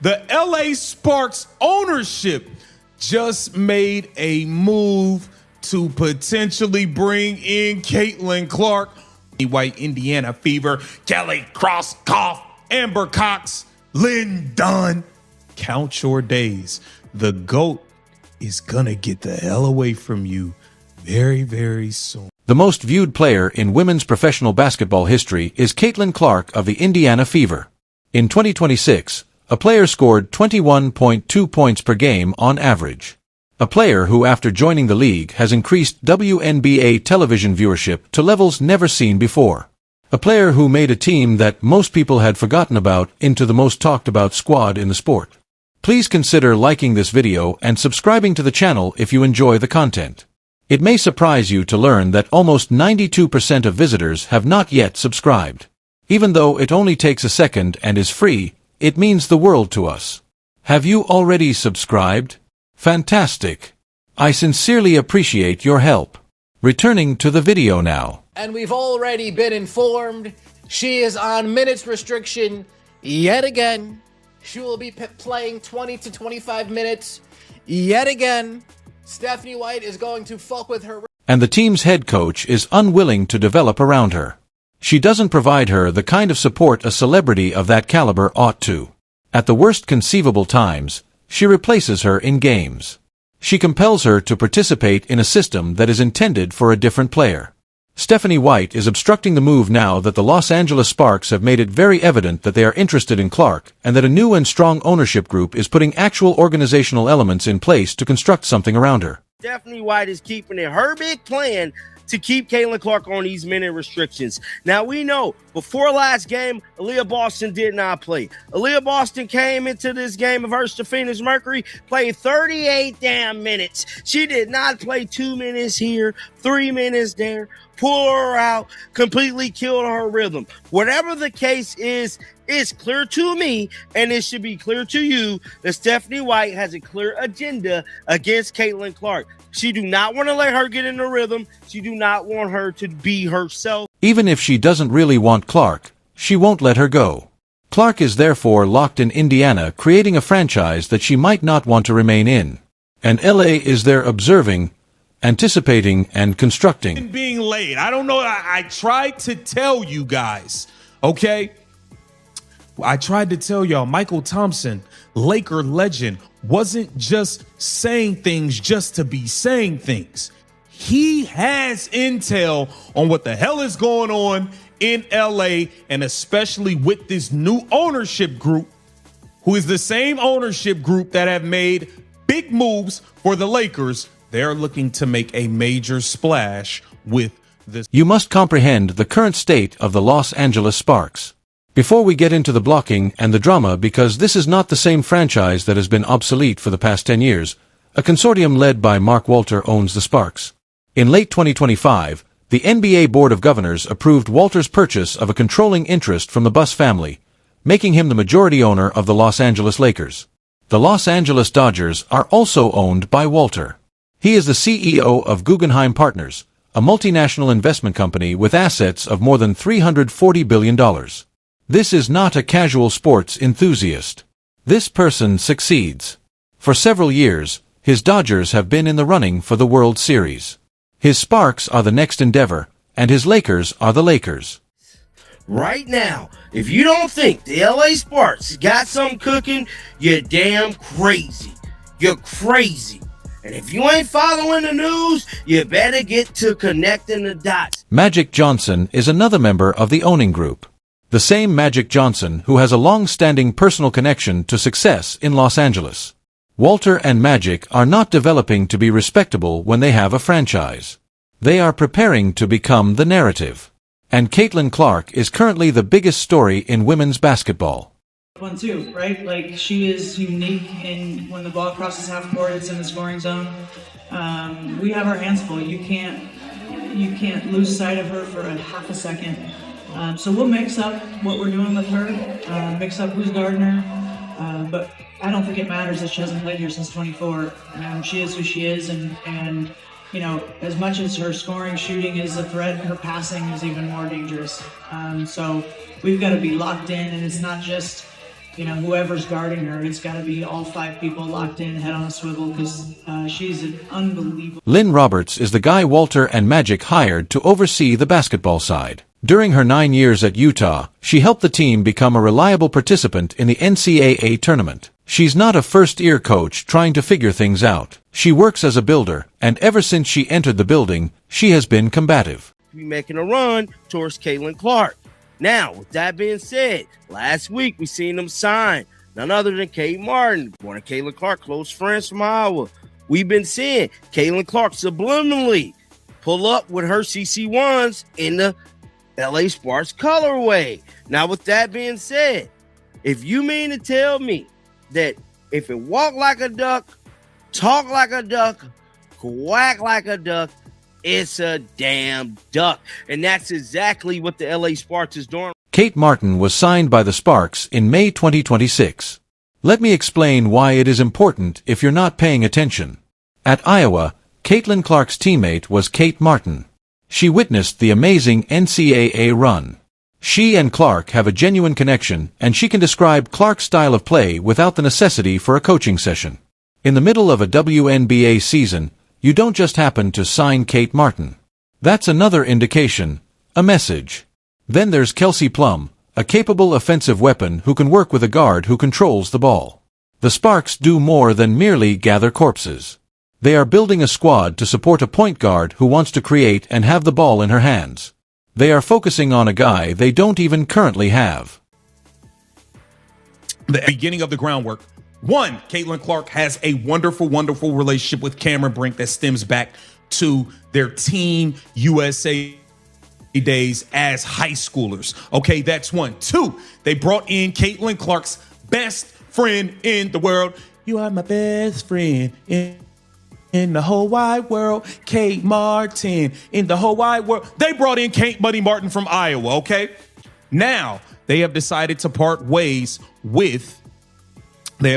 the LA Sparks ownership just made a move to potentially bring in Caitlin Clark, White Indiana Fever, Kelly Crosskoff, Amber Cox, Lynn Dunn. Count your days. The GOAT is gonna get the hell away from you very, very soon. The most viewed player in women's professional basketball history is Caitlin Clark of the Indiana Fever. In 2026, a player scored 21.2 points per game on average. A player who, after joining the league, has increased WNBA television viewership to levels never seen before. A player who made a team that most people had forgotten about into the most talked about squad in the sport. Please consider liking this video and subscribing to the channel if you enjoy the content. It may surprise you to learn that almost 92% of visitors have not yet subscribed. Even though it only takes a second and is free, it means the world to us. Have you already subscribed? Fantastic. I sincerely appreciate your help. Returning to the video now. And we've already been informed she is on minutes restriction yet again. She will be playing 20 to 25 minutes yet again. Stephanie White is going to fuck with her. And the team's head coach is unwilling to develop around her. She doesn't provide her the kind of support a celebrity of that caliber ought to. At the worst conceivable times, she replaces her in games. She compels her to participate in a system that is intended for a different player. Stephanie White is obstructing the move now that the Los Angeles Sparks have made it very evident that they are interested in Clark, and that a new and strong ownership group is putting actual organizational elements in place to construct something around her. Stephanie White is keeping it her big plan to keep Caitlin Clark on these minute restrictions. Now, we know before last game, Aaliyah Boston did not play. Aaliyah Boston came into this game versus the Phoenix Mercury, played 38 damn minutes. She did not play 2 minutes here, 3 minutes there, pull her out, completely killed her rhythm. Whatever the case is, it's clear to me, and it should be clear to you, that Stephanie White has a clear agenda against Caitlin Clark. She do not want to let her get in the rhythm. She do not want her to be herself. Even if she doesn't really want Clark, she won't let her go. Clark is therefore locked in Indiana, creating a franchise that she might not want to remain in. And LA is there observing, anticipating, and constructing. Being laid. I don't know. I tried to tell you guys, okay? I tried to tell y'all, Michael Thompson, Laker legend, wasn't just saying things just to be saying things. He has intel on what the hell is going on in LA, and especially with this new ownership group, who is the same ownership group that have made big moves for the Lakers. They're looking to make a major splash with this. You must comprehend the current state of the Los Angeles Sparks. Before we get into the blocking and the drama, because this is not the same franchise that has been obsolete for the past 10 years, a consortium led by Mark Walter owns the Sparks. In late 2025, the NBA Board of Governors approved Walter's purchase of a controlling interest from the Buss family, making him the majority owner of the Los Angeles Lakers. The Los Angeles Dodgers are also owned by Walter. He is the CEO of Guggenheim Partners, a multinational investment company with assets of more than $340 billion. This is not a casual sports enthusiast. This person succeeds. For several years, his Dodgers have been in the running for the World Series. His Sparks are the next endeavor, and his Lakers are the Lakers. Right now, if you don't think the LA Sparks got something cooking, you're damn crazy. You're crazy. And if you ain't following the news, you better get to connecting the dots. Magic Johnson is another member of the owning group. The same Magic Johnson who has a long-standing personal connection to success in Los Angeles. Walter and Magic are not developing to be respectable when they have a franchise. They are preparing to become the narrative. And Caitlin Clark is currently the biggest story in women's basketball. One too, right? Like, she is unique in when the ball crosses half court, it's in the scoring zone. We have our hands full. You can't lose sight of her for a half a second. So we'll mix up what we're doing with her, mix up who's guarding her, but I don't think it matters that she hasn't played here since 24. She is who she is, and you know, as much as her scoring, shooting is a threat, her passing is even more dangerous. So we've got to be locked in, and it's not just whoever's guarding her, it's got to be all 5 people locked in, head on a swivel, because she's an unbelievable. Lynn Roberts is the guy Walter and Magic hired to oversee the basketball side. During her 9 years at Utah, she helped the team become a reliable participant in the NCAA tournament. She's not a first-year coach trying to figure things out. She works as a builder, and ever since she entered the building, she has been combative. Be making a run towards Caitlin Clark. Now, with that being said, last week we seen them sign none other than Kate Martin, one of Caitlin Clark, close friends from Iowa. We've been seeing Caitlin Clark subliminally pull up with her CC1s in the LA Sparks colorway. Now, with that being said, if you mean to tell me that if it walk like a duck, talk like a duck, quack like a duck, it's a damn duck. And that's exactly what the LA Sparks is doing. Kate Martin was signed by the Sparks in May 2026. Let me explain why it is important if you're not paying attention. At Iowa, Caitlin Clark's teammate was Kate Martin. She witnessed the amazing NCAA run. She and Clark have a genuine connection, and she can describe Clark's style of play without the necessity for a coaching session. In the middle of a WNBA season, you don't just happen to sign Kate Martin. That's another indication, a message. Then there's Kelsey Plum, a capable offensive weapon who can work with a guard who controls the ball. The Sparks do more than merely gather corpses. They are building a squad to support a point guard who wants to create and have the ball in her hands. They are focusing on a guy they don't even currently have. The beginning of the groundwork. One, Caitlin Clark has a wonderful, wonderful relationship with Cameron Brink that stems back to their Team USA days as high schoolers. Okay, that's one. Two, they brought in Caitlin Clark's best friend in the world. You are my best friend in the whole wide world. Kate Martin in the whole wide world. They brought in Kate Buddy Martin from Iowa, okay? Now, they have decided to part ways with the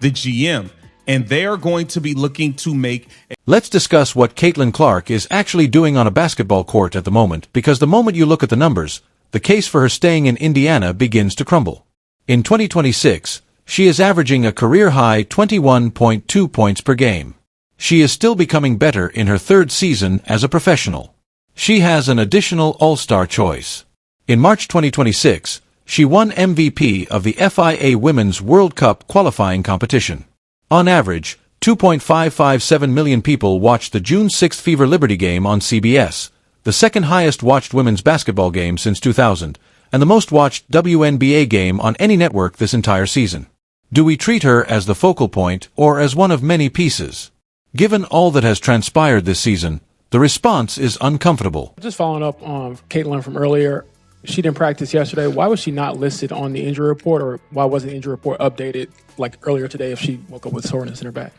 GM, and they are going to be looking to make. Let's discuss what Caitlin Clark is actually doing on a basketball court at the moment, because the moment you look at the numbers, the case for her staying in Indiana begins to crumble. In 2026, she is averaging a career-high 21.2 points per game. She is still becoming better in her third season as a professional. She has an additional All-Star choice. In March 2026, she won MVP of the FIA Women's World Cup qualifying competition. On average, 2.557 million people watched the June 6 Fever Liberty game on CBS, the second highest watched women's basketball game since 2000, and the most watched WNBA game on any network this entire season. Do we treat her as the focal point or as one of many pieces? Given all that has transpired this season, the response is uncomfortable. Just following up on Caitlin from earlier, she didn't practice yesterday. Why was she not listed on the injury report, or why wasn't the injury report updated like earlier today if she woke up with soreness in her back?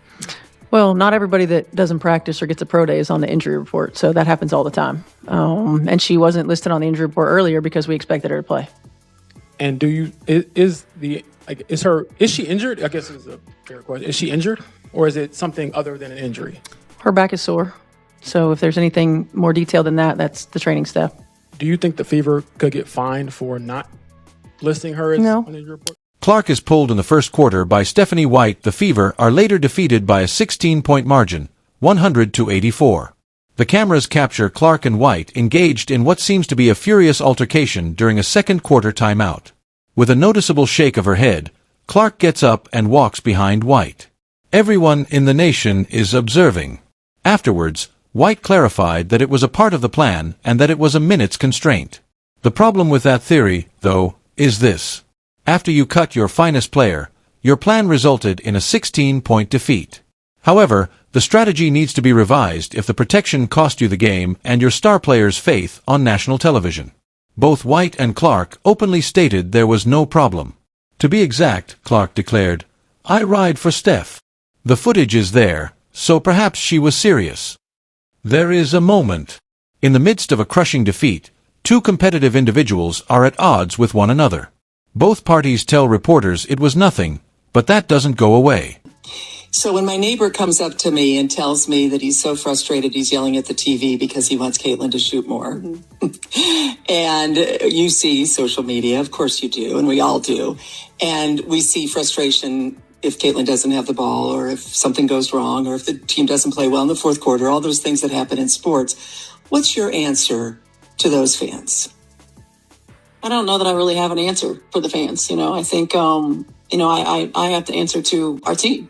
Well, not everybody that doesn't practice or gets a pro day is on the injury report, so that happens all the time. And she wasn't listed on the injury report earlier because we expected her to play. And is she injured? I guess is a fair question. Is she injured, or is it something other than an injury? Her back is sore. So if there's anything more detailed than that, that's the training staff. Do you think the Fever could get fined for not listing her as on the injury report? Clark is pulled in the first quarter by Stephanie White. The Fever are later defeated by a 16-point margin, 100-84. The cameras capture Clark and White engaged in what seems to be a furious altercation during a second quarter timeout. With a noticeable shake of her head, Clark gets up and walks behind White. Everyone in the nation is observing. Afterwards, White clarified that it was a part of the plan and that it was a minutes constraint. The problem with that theory, though, is this. After you cut your finest player, your plan resulted in a 16-point defeat. However, the strategy needs to be revised if the protection cost you the game and your star player's faith on national television. Both White and Clark openly stated there was no problem. To be exact, Clark declared, "I ride for Steph." The footage is there, so perhaps she was serious. There is a moment. In the midst of a crushing defeat, two competitive individuals are at odds with one another. Both parties tell reporters it was nothing, but that doesn't go away. So when my neighbor comes up to me and tells me that he's so frustrated he's yelling at the TV because he wants Caitlin to shoot more, and you see social media, of course you do, and we all do, and we see frustration if Caitlin doesn't have the ball or if something goes wrong or if the team doesn't play well in the fourth quarter, all those things that happen in sports. What's your answer to those fans? I don't know that I really have an answer for the fans. I think, I have to answer to our team.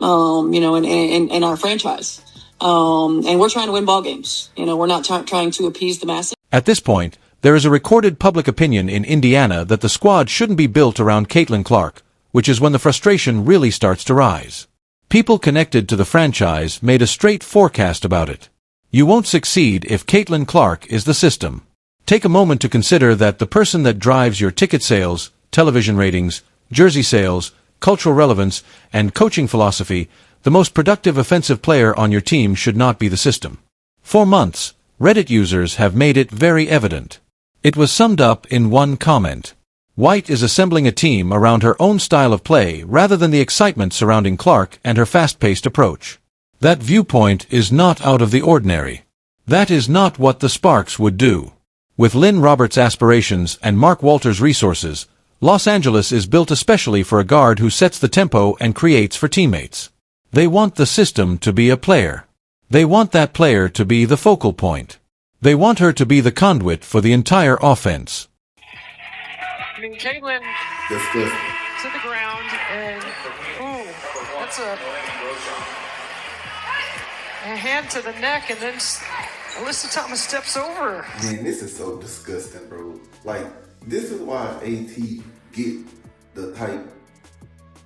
And our franchise. And we're trying to win ball games. We're not trying to appease the masses. At this point, there is a recorded public opinion in Indiana that the squad shouldn't be built around Caitlin Clark, which is when the frustration really starts to rise. People connected to the franchise made a straight forecast about it. You won't succeed if Caitlin Clark is the system. Take a moment to consider that the person that drives your ticket sales, television ratings, jersey sales, cultural relevance, and coaching philosophy, the most productive offensive player on your team should not be the system. For months, Reddit users have made it very evident. It was summed up in one comment. White is assembling a team around her own style of play rather than the excitement surrounding Clark and her fast-paced approach. That viewpoint is not out of the ordinary. That is not what the Sparks would do. With Lynn Roberts' aspirations and Mark Walters' resources, Los Angeles is built especially for a guard who sets the tempo and creates for teammates. They want the system to be a player. They want that player to be the focal point. They want her to be the conduit for the entire offense. I mean, Caitlin to the ground, and boom, that's a hand to the neck, and then Alyssa Thomas steps over. Man, this is so disgusting, bro. Like, this is why AT get the type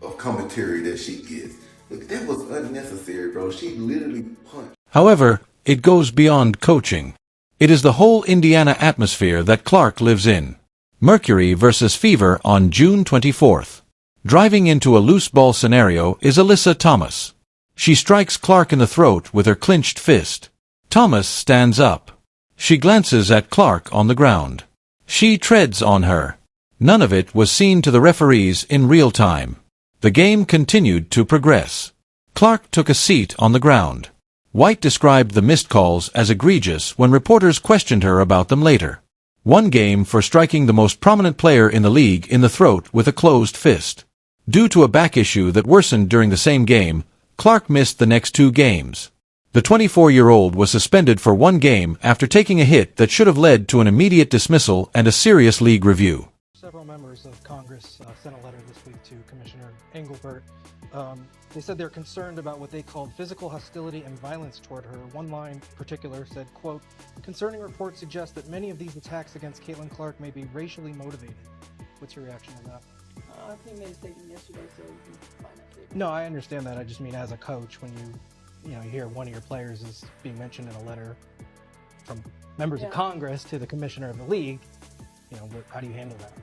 of commentary that she gets. Look, that was unnecessary, bro. She literally punched. However, it goes beyond coaching. It is the whole Indiana atmosphere that Clark lives in. Mercury versus Fever on June 24th. Driving into a loose ball scenario is Alyssa Thomas. She strikes Clark in the throat with her clenched fist. Thomas stands up. She glances at Clark on the ground. She treads on her. None of it was seen to the referees in real time. The game continued to progress. Clark took a seat on the ground. White described the missed calls as egregious when reporters questioned her about them later. One game for striking the most prominent player in the league in the throat with a closed fist. Due to a back issue that worsened during the same game, Clark missed the next 2 games. The 24-year-old was suspended for 1 game after taking a hit that should have led to an immediate dismissal and a serious league review. Several members of Congress sent a letter this week to Commissioner Engelbert. They said they're concerned about what they called physical hostility and violence toward her. One line in particular said, quote, "Concerning reports suggest that many of these attacks against Caitlin Clark may be racially motivated." What's your reaction to that? I think made a statement yesterday, so you can find that statement. No, I understand that. I just mean as a coach, when you hear one of your players is being mentioned in a letter from members of Congress to the commissioner of the league, how do you handle that?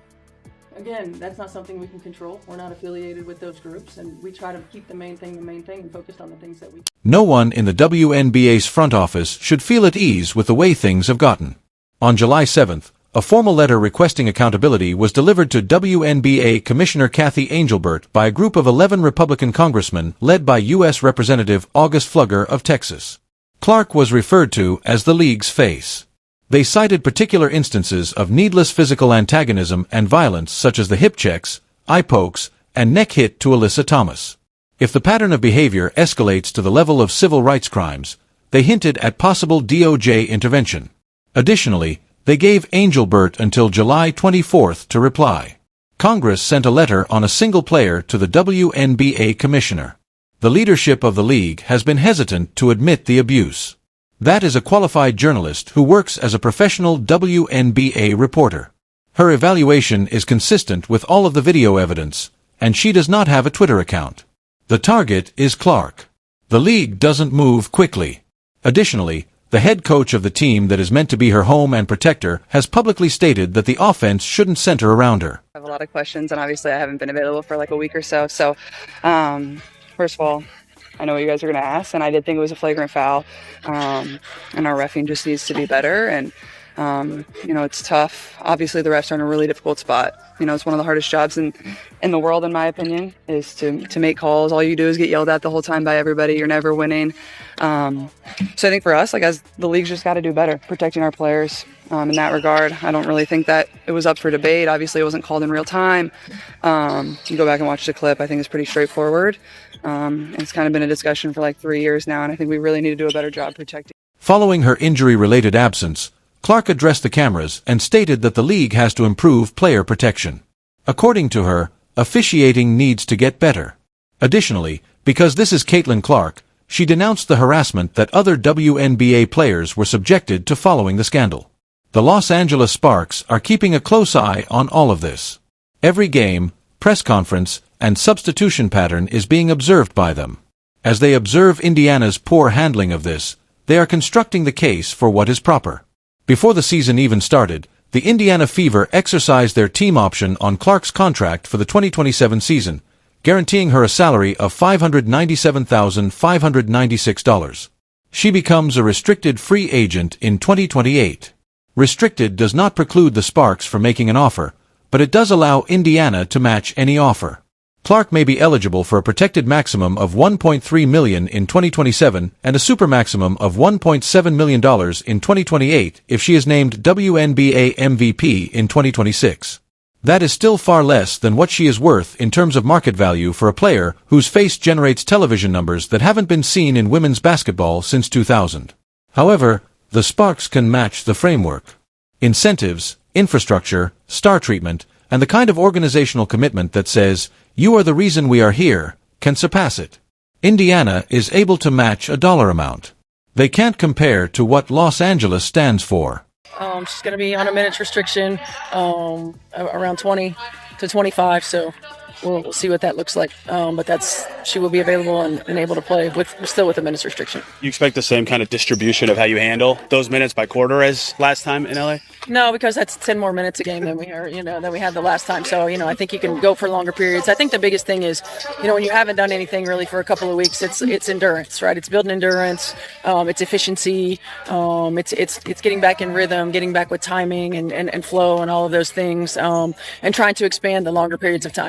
Again, that's not something we can control. We're not affiliated with those groups, and we try to keep the main thing, and focused on the things that we can. No one in the WNBA's front office should feel at ease with the way things have gotten. On July 7th, a formal letter requesting accountability was delivered to WNBA Commissioner Kathy Engelbert by a group of 11 Republican congressmen led by U.S. Representative August Flugger of Texas. Clark was referred to as the league's face. They cited particular instances of needless physical antagonism and violence such as the hip checks, eye pokes, and neck hit to Alyssa Thomas. If the pattern of behavior escalates to the level of civil rights crimes, they hinted at possible DOJ intervention. Additionally, they gave Engelbert until July 24th to reply. Congress sent a letter on a single player to the WNBA commissioner. The leadership of the league has been hesitant to admit the abuse. That is a qualified journalist who works as a professional WNBA reporter. Her evaluation is consistent with all of the video evidence, and she does not have a Twitter account. The target is Clark. The league doesn't move quickly. Additionally, the head coach of the team that is meant to be her home and protector has publicly stated that the offense shouldn't center around her. I have a lot of questions, and obviously I haven't been available for like a week or so. So, first of all, I know what you guys are going to ask, and I did think it was a flagrant foul, and our reffing just needs to be better. And It's tough. Obviously, the refs are in a really difficult spot. It's one of the hardest jobs in the world, in my opinion, is to make calls. All you do is get yelled at the whole time by everybody. You're never winning. So I think for us, as the league's just got to do better protecting our players in that regard. I don't really think that it was up for debate. Obviously, it wasn't called in real time. You go back and watch the clip. I think it's pretty straightforward. It's kind of been a discussion for like 3 years now, and I think we really need to do a better job protecting. Following her injury-related absence, Clark addressed the cameras and stated that the league has to improve player protection. According to her, officiating needs to get better. Additionally, because this is Caitlin Clark, she denounced the harassment that other WNBA players were subjected to following the scandal. The Los Angeles Sparks are keeping a close eye on all of this. Every game, press conference, and substitution pattern is being observed by them. As they observe Indiana's poor handling of this, they are constructing the case for what is proper. Before the season even started, the Indiana Fever exercised their team option on Clark's contract for the 2027 season, guaranteeing her a salary of $597,596. She becomes a restricted free agent in 2028. Restricted does not preclude the Sparks from making an offer, but it does allow Indiana to match any offer. Clark may be eligible for a protected maximum of $1.3 million in 2027 and a super maximum of $1.7 million in 2028 if she is named WNBA MVP in 2026. That is still far less than what she is worth in terms of market value for a player whose face generates television numbers that haven't been seen in women's basketball since 2000. However, the Sparks can match the framework. Incentives, infrastructure, star treatment, and the kind of organizational commitment that says, "You are the reason we are here," can surpass it. Indiana is able to match a dollar amount. They can't compare to what Los Angeles stands for. She's going to be on a minutes restriction, around 20 to 25, so we'll see what that looks like. But she will be available and able to play still with a minutes restriction. You expect the same kind of distribution of how you handle those minutes by quarter as last time in LA? No, because that's 10 more minutes a game than we had the last time. So, I think you can go for longer periods. I think the biggest thing is, when you haven't done anything really for a couple of weeks, it's endurance, right? It's building endurance, it's efficiency, it's getting back in rhythm, getting back with timing and flow and all of those things, and trying to expand the longer periods of time.